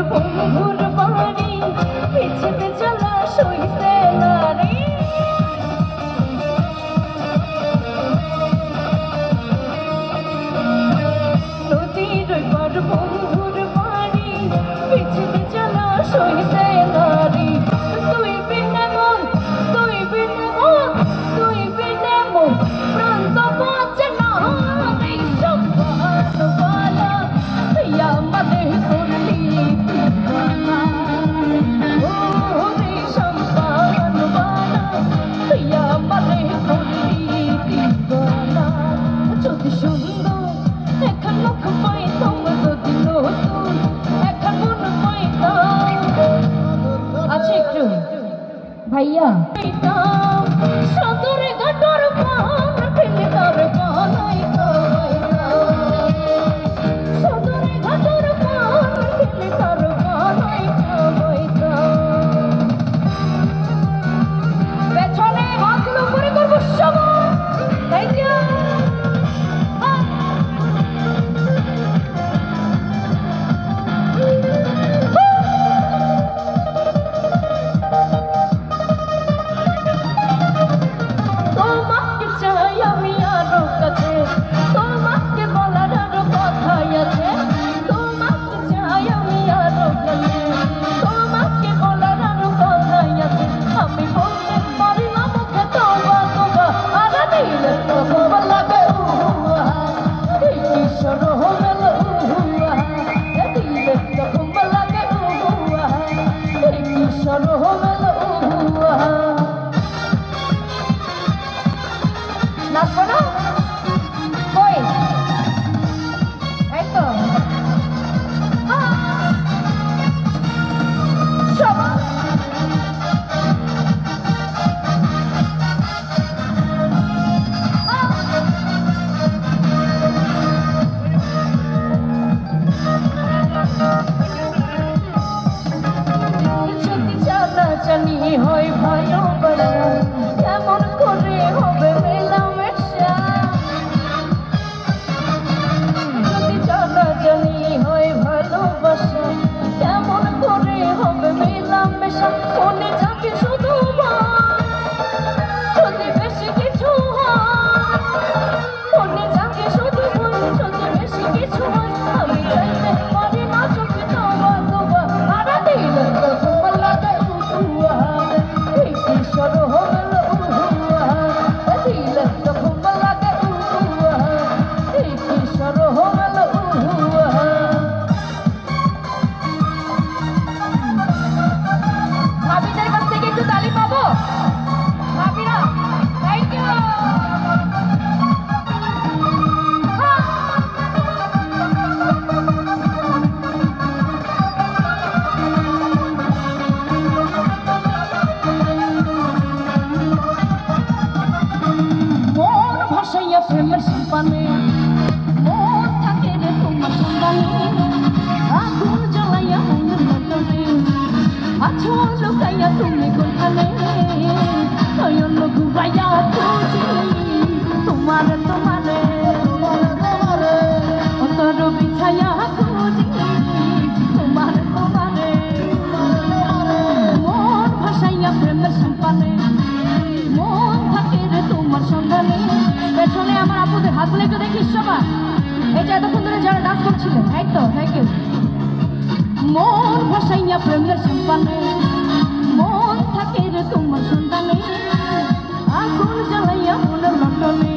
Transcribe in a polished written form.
বন্ধুর বাড়ি পিছনে চলা সইতে নারী নদীর পার বন্ধুর বাড়ি পিছনে চলা সইতে নারী তুই বিনে মন তুই বিনে মন তুই বিনে মন প্রান্ত বাঁচে না এই সম্মানওয়ালা ইয়া মানে করলি দিওয়ানা ও রে সম্মানওয়ালা ইয়া মানে করলি দিওয়ানা যদি সুন্দর এখন মুখ পাইতাম যদি নতুন এখন মন পাইতাম আচ্ছা একটু ভাইয়া সদরে ঘাটর পান ফেলে তার বানাইতাম সদরে ঘাটর পান ফেলে তার বানাইতাম পেছনে হাতগুলো উপরে করবো সবাই থ্যাংক ইউ তোমাকে চাই আমি আরো কাছে তোমাকে বলার আরো কথাই আছে তোমাকে চাই আমি আরো কাছে তোমাকে বলার আরো কথাই আছে আমি বলতে পারি না মুখে তোমা তোমা আর দিলে তখন লাগে উহুয়া কিশোর হমেল উহুয়া দিলে তখন লাগে উহুয়া কিশোর হমেল উহুয়া নাচবো না কই এই তো সবাই যদি জানাজানি হয় ভালোবাসা কেমন করে হবে মেলামেশা যদি জানাজানি হয় ভালোবাসা কেমন করে হবে মেলামেশা মনে যাকে শুধু যদি বেশি কিছু হয় মনে যাকে শুধু যদি বেশি কিছু হয় আমি চাইতে পারি না চোখে তোমা তোমা আর দিলে তো তোমার লাগে উহুয়া এই কিশোর হল উহুয়া দিলে তো তোমার লাগে উহুয়া এই কিশোর হল উহুয়া ভাবিদের কাছ থেকে একটু তালি পাবো ভাবিরা থ্যাংক ইউ মন ভাসাইয়া প্রেমের সম্পানে মন থাকে রে তোমার সন্ধানে আগুন জ্বালাইয়া মনের মতনে আছো লুকাইয়া তুমি কোনখানে নয়ন ঘুরাইয়া খুঁজি তোমারে তোমারে তোমারে অন্তর বিছাইয়া খুঁজি তোমারে তোমারে মন ভাসাইয়া প্রেমের সম্পানে মন থাকে রে তোমার সন্ধানে পেছনে আমার আপুদের হাতগুলো একটু দেখিস সবাই এই যে এতক্ষণ ধরে যারা ডান্স করছিলেন এই তো থ্যাংক ইউ মন ভাসাইয়া প্রেমের সম্পানে মন থাকে রে তোমার সন্ধানে আগুন জ্বালাইয়া মনের লন্ডনে